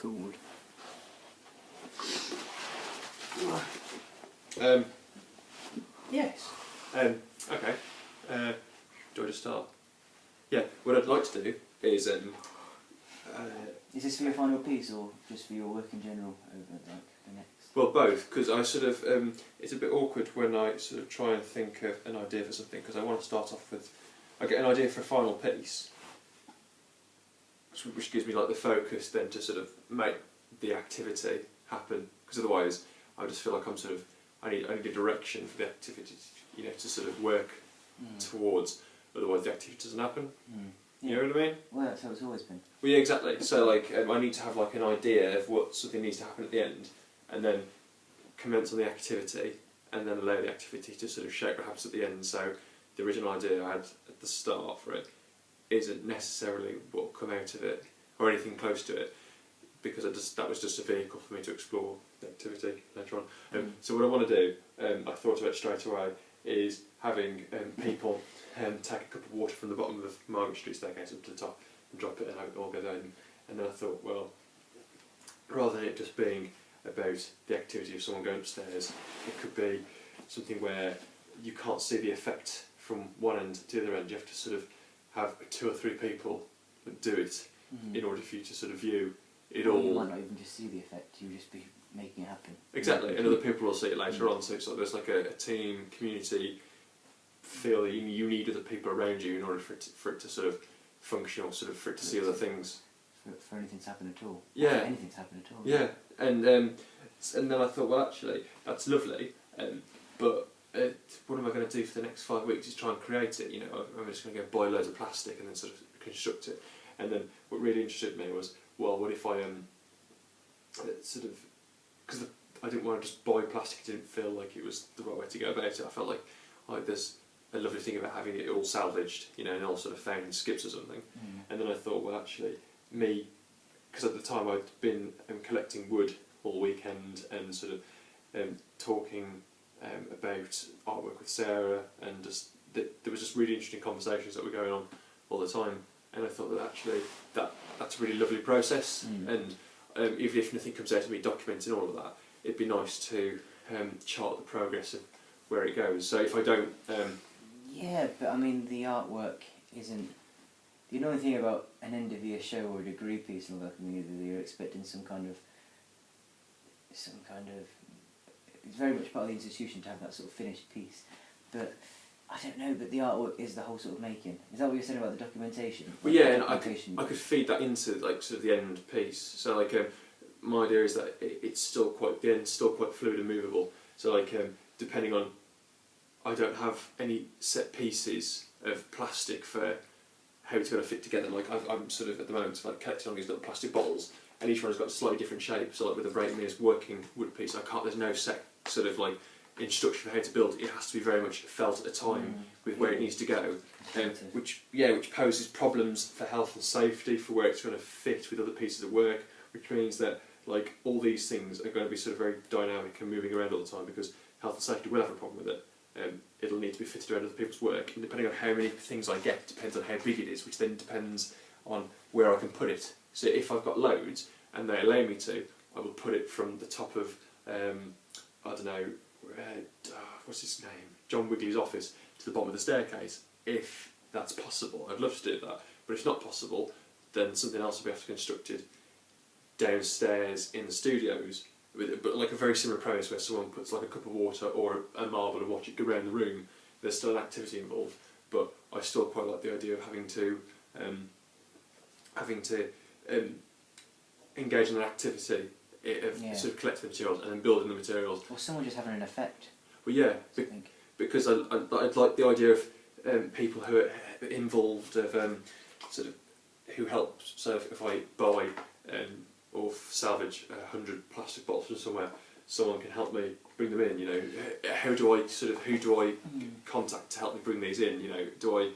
called? Yes. Okay. Do I just start? Yeah. What I'd like to do is Is this for your final piece or just for your work in general over like the next? well, both, because I sort of it's a bit awkward when I sort of try and think of an idea for something, because I want to start off with I get an idea for a final piece, which gives me like the focus then to sort of make the activity happen, because otherwise I just feel like I'm sort of I need a direction for the activity, you know, to sort of work towards. Otherwise, the activity doesn't happen. Yeah. You know what I mean? Well, that's how it's always been. Well, yeah, exactly. So, like, I need to have like an idea of what something needs to happen at the end, and then commence on the activity, and then allow the activity to sort of shape what happens at the end. So, the original idea I had at the start for it isn't necessarily what will come out of it, or anything close to it, because that was just a vehicle for me to explore the activity later on. So, what I want to do, I thought of it straight away, is having people take a cup of water from the bottom of Margaret Street staircase up to the top and drop it and have it all go down. And then I thought, well, rather than it just being about the activity of someone going upstairs, it could be something where you can't see the effect from one end to the other end. You have to sort of have 2 or 3 people that do it in order for you to sort of view it all. You might not even just see the effect, you'll just be making it happen. Exactly, and other people will see it later on, so it's like there's like a team, community feel that you need other people around you in order for it to sort of function, or sort of for it to see other things. For anything to happen at all. Yeah. For anything to happen at all. Yeah, and then I thought, well, actually, that's lovely, but what am I going to do for the next 5 weeks is try and create it, you know, I'm just going to go buy loads of plastic and then sort of construct it. And then what really interested me was, well, what if I sort of, because I didn't want to just buy plastic, it didn't feel like it was the right way to go about it. I felt like there's a lovely thing about having it all salvaged, you know, and all sort of found in skips or something. And then I thought, well, actually, me, because at the time I'd been collecting wood all weekend and sort of talking about artwork with Sarah, and just there was just really interesting conversations that were going on all the time. And I thought that actually that's a really lovely process, and even if nothing comes out of me documenting all of that, it'd be nice to chart the progress of where it goes. So if I don't... yeah, but I mean the artwork isn't... The annoying thing about an end of year show or a degree piece and all that, I mean, you're expecting some kind of... It's very much part of the institution to have that sort of finished piece, but I don't know, but the artwork is the whole sort of making. Is that what you're saying about the documentation? Well, yeah, and I could feed that into like sort of the end piece. So like my idea is that it's still quite, the end's still quite fluid and movable. So like depending on, I don't have any set pieces of plastic for how it's going to fit together. Like I'm sort of at the moment like collecting on these little plastic bottles, and each one's got a slightly different shape. So like with a Breakmere's working wood piece, there's no set sort of like instruction for how to build. It has to be very much felt at the time with where it needs to go, which poses problems for health and safety, for where it's going to fit with other pieces of work, which means that like all these things are going to be sort of very dynamic and moving around all the time, because health and safety will have a problem with it. It'll need to be fitted around other people's work, and depending on how many things I get depends on how big it is, which then depends on where I can put it. So if I've got loads and they allow me to, I will put it from the top of I don't know, what's his name, John Wigley's office to the bottom of the staircase, if that's possible. I'd love to do that, but if it's not possible, then something else will be have to be constructed downstairs in the studios, but like a very similar premise where someone puts like a cup of water or a marble and watch it go around the room. There's still an activity involved, but I still quite like the idea of having to engage in an activity of sort of collecting materials and then building the materials. Or someone just having an effect. Well, yeah, because I'd like the idea of people who are involved, of sort of who help. So if I buy or salvage 100 plastic bottles from somewhere, someone can help me bring them in. You know, who do I contact to help me bring these in? You know, do I?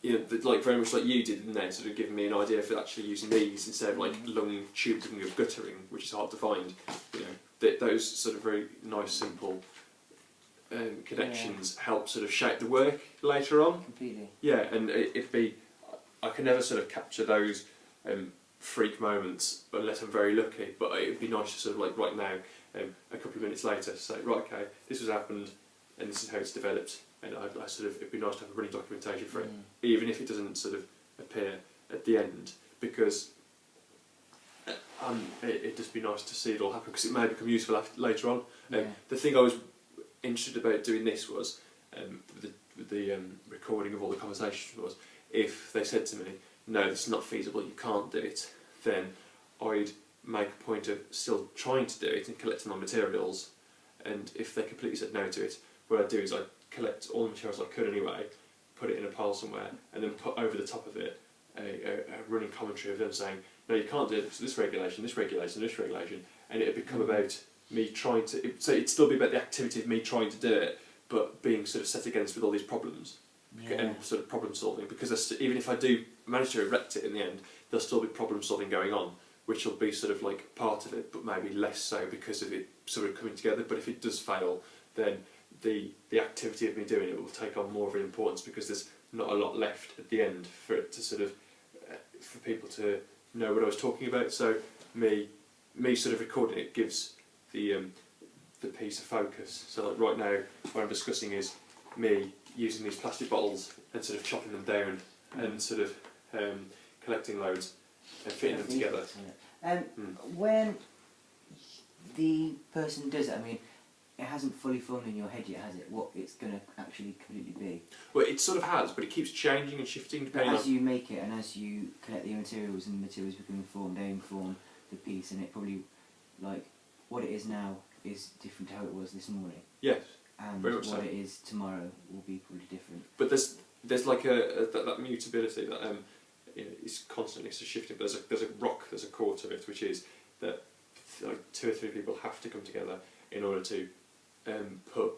You know, like very much like you did, didn't they? Sort of giving me an idea for actually using these instead of like long tubes of guttering, which is hard to find. You know, those sort of very nice, simple connections help sort of shape the work later on. Completely. Yeah, and it'd be, I can never sort of capture those freak moments unless I'm very lucky. But it'd be nice to sort of like right now, a couple of minutes later, say right, okay, this has happened, and this is how it's developed, and I sort of it'd be nice to have a running documentation for it, even if it doesn't sort of appear at the end, because it'd just be nice to see it all happen because it may become useful later on. The thing I was interested about doing this was with the recording of all the conversations was if they said to me, no, this is not feasible, you can't do it, then I'd make a point of still trying to do it and collecting my materials, and if they completely said no to it, what I'd do is I'd collect all the materials I could anyway, put it in a pile somewhere, and then put over the top of it a running commentary of them saying, no, you can't do it because this regulation, this regulation, this regulation, and it'd become about me trying to, so it'd still be about the activity of me trying to do it, but being sort of set against with all these problems and sort of problem solving, because even if I do manage to erect it in the end, there'll still be problem solving going on, which will be sort of like part of it, but maybe less so because of it sort of coming together. But if it does fail, then the activity of me doing it will take on more of an importance, because there's not a lot left at the end for it to sort of for people to know what I was talking about. So me sort of recording it gives the piece of focus. So like right now, what I'm discussing is me using these plastic bottles and sort of chopping them down and sort of collecting loads and fitting them together. When the person does it, I mean, it hasn't fully formed in your head yet, has it? What it's going to actually completely be? Well, it sort of has, but it keeps changing and shifting depending on... As you make it and as you collect the materials and the materials become informed, they inform the piece, and it probably, like, what it is now is different to how it was this morning. Yes. And very what much so. it is tomorrow will be probably different. But there's like that mutability that you know, is constantly sort of shifting. But there's a core to it, which is that like 2 or 3 people have to come together in order to put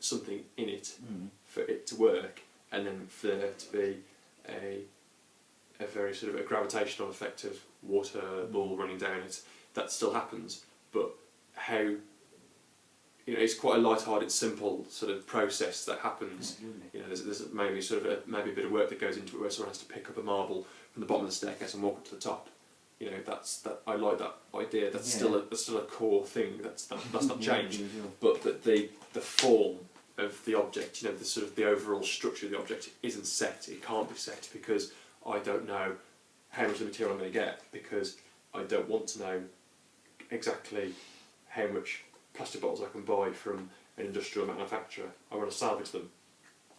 something in it for it to work, and then for there to be a very sort of a gravitational effect of water ball running down it. That still happens, but how, you know, it's quite a light-hearted, simple sort of process that happens. Absolutely. You know, there's maybe sort of maybe a bit of work that goes into it where someone has to pick up a marble from the bottom of the staircase and walk up to the top. You know, I like that idea. That's still a core thing. That's not changed. But that the form of the object, you know, the sort of the overall structure of the object isn't set. It can't be set because I don't know how much of the material I'm going to get, because I don't want to know exactly how much plastic bottles I can buy from an industrial manufacturer. I want to salvage them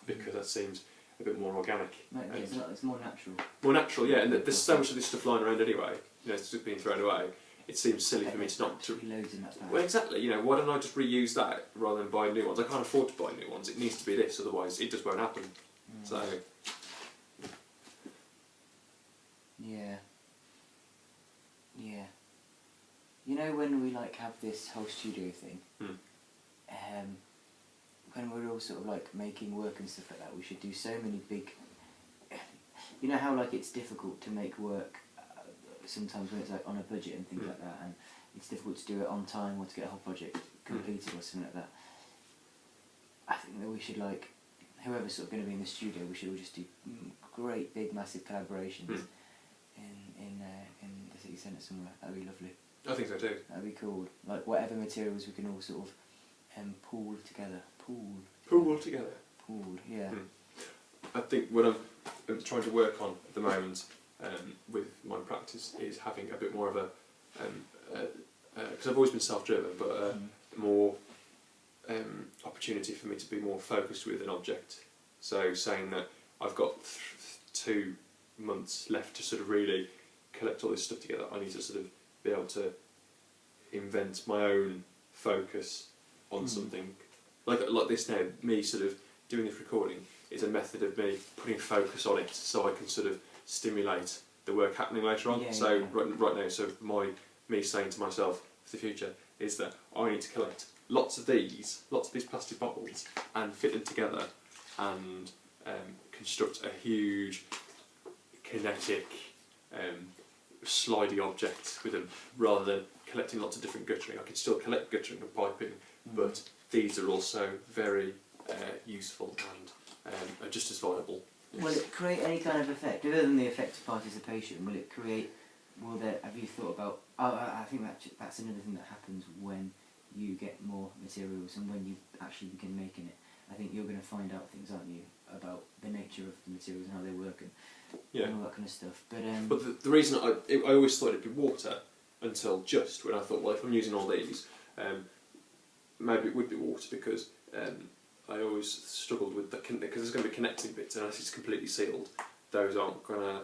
because that seems a bit more organic. It's more natural. More natural, yeah. And there's so much of this stuff lying around anyway. You know, it's just being thrown away. It seems silly for me to not to. Loads in that bag. Well, exactly. You know, why don't I just reuse that rather than buy new ones? I can't afford to buy new ones. It needs to be this, otherwise it just won't happen. So. Yeah. Yeah. You know, when we like have this whole studio thing, when we're all sort of like making work and stuff like that, we should do so many big. You know how like it's difficult to make work sometimes when it's like on a budget and things like that, and it's difficult to do it on time or to get a whole project completed or something like that. I think that we should, like, whoever's sort of going to be in the studio, we should all just do great big massive collaborations in the city centre somewhere. That'd be lovely. I think so too. That'd be cool. Like whatever materials we can all sort of pool together. Pool together. Pooled, yeah. I think what I'm trying to work on at the moment with my practice is having a bit more of a, because I've always been self-driven, but more opportunity for me to be more focused with an object. So saying that I've got 2 months left to sort of really collect all this stuff together, I need to sort of be able to invent my own focus on something. Like this now, me sort of doing this recording is a method of me putting focus on it so I can sort of stimulate the work happening later on. Right now, so me saying to myself for the future is that I need to collect lots of these plastic bottles and fit them together and construct a huge kinetic slidey object with them, rather than collecting lots of different guttering. I can still collect guttering and piping, but these are also very useful and are just as viable. Will it create any kind of effect, other than the effect of participation? Will it create will there? Have you thought about? I think that's another thing that happens when you get more materials and when you actually begin making it. I think you're going to find out things, aren't you, about the nature of the materials and how they work and all that kind of stuff. But the reason I always thought it'd be water until just when I thought, well, if I'm using all these, maybe it would be water because I always struggled with because there's going to be connecting bits unless it's completely sealed. Those aren't going to.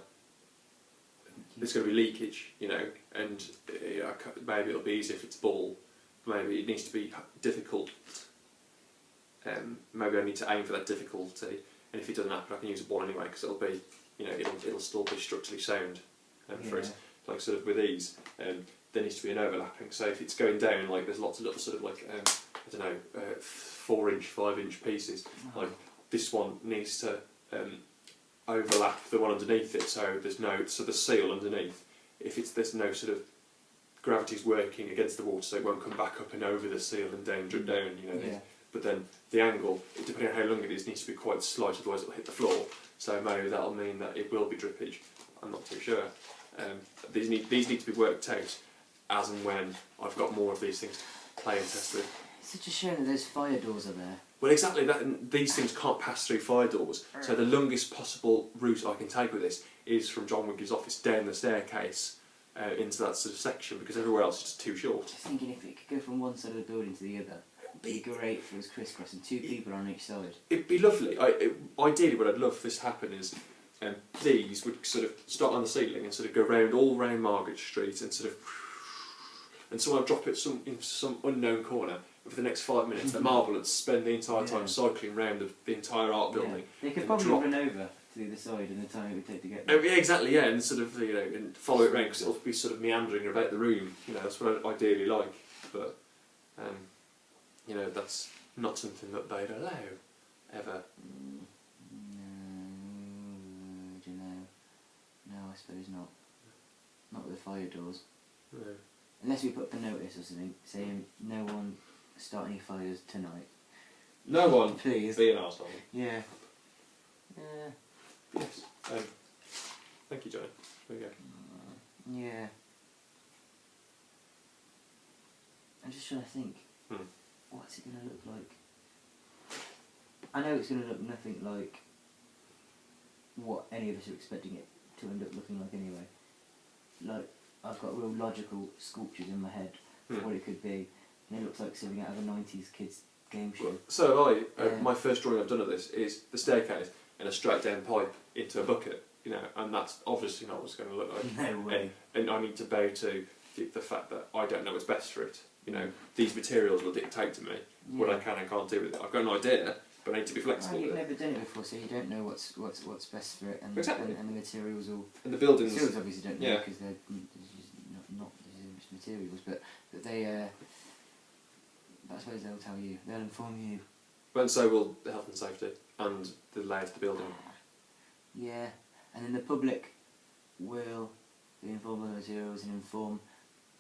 There's going to be leakage, you know, and maybe it'll be easy if it's ball. Maybe it needs to be difficult. Maybe I need to aim for that difficulty, and if it doesn't happen, I can use a ball anyway because it'll be, you know, it'll still be structurally sound. For it, like sort of with these, there needs to be an overlapping. So if it's going down, like there's lots of little sort of like I don't know, 4-inch, 5-inch pieces. Like this one needs to overlap the one underneath it, so there's no the seal underneath. If there's no sort of gravity's working against the water, so it won't come back up and over the seal and down, drip down. You know. Yeah. But then the angle, depending on how long it is, needs to be quite slight, otherwise it'll hit the floor. So maybe that'll mean that it will be drippage. I'm not too sure. These need to be worked out as and when I've got more of these things to play and test with. It's such a shame that those fire doors are there. Well, exactly that. And these things can't pass through fire doors. So the longest possible route I can take with this is from John Wigley's office down the staircase into that sort of section, because everywhere else is just too short. Just thinking if it could go from one side of the building to the other, it'd be great if it was crisscrossing, 2 people on each side. It'd be lovely. Ideally, what I'd love for this to happen is these would sort of start on the ceiling and sort of go all round Margaret Street and sort of, and someone would drop it in some unknown corner. And for the next 5 minutes, the marble would spend the entire time cycling round the entire art building. They could probably run over to the other side in the time it would take to get there. there. Yeah, exactly. Yeah, and sort of and follow it round because it'll be sort of meandering about the room. You know, that's what I'd ideally like, but that's not something that they'd allow ever. Do you know? No, I suppose not. Not with the fire doors. No. Unless we put up a notice or something saying no one start any fires tonight. No one. Please. Be an arsehole. Yeah. Yes. Thank you, Johnny. There you go. Yeah. I'm just trying to think. What's it going to look like? I know it's going to look nothing like what any of us are expecting it to end up looking like anyway. Like, I've got real logical sculptures in my head of what it could be, and it looks like something out of a 90s kids game show. Well, so my first drawing I've done of this is the staircase and a straight down pipe into a bucket, you know, and that's obviously not what it's going to look like. No way. And I need to bow to the fact that I don't know what's best for it. You know, these materials will dictate to me what I can and can't do with it. I've got an idea, but I need to be flexible You've with it. never done it before, so you don't know what's best for it, and Exactly. and the materials all. And the buildings. Materials obviously don't know Yeah. because they're not just materials, but they. I suppose they'll tell you. They'll inform you. And so will the health and safety and the layout of the building. Yeah, and then the public will be informed of the materials and inform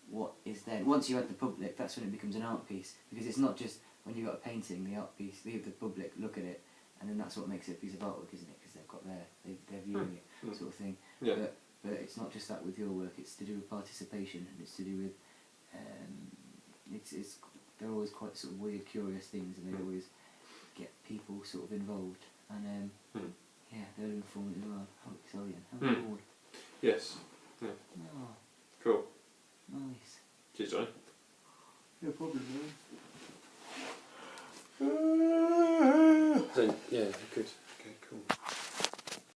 what is there. Once you add the public, that's when it becomes an art piece, because it's not just when you've got a painting, the art piece, the public look at it, and then that's what makes it a piece of artwork, isn't it? Because they've got they're viewing it, sort of thing. Yeah. But it's not just that with your work. It's to do with participation, and it's to do with they're always quite sort of weird, curious things, and they always get people sort of involved, and yeah, they'll inform it as well. How exciting! How cool! Yes. Yeah. Oh, Cool. nice. Cheers, Johnny. No problem, man. So, yeah, good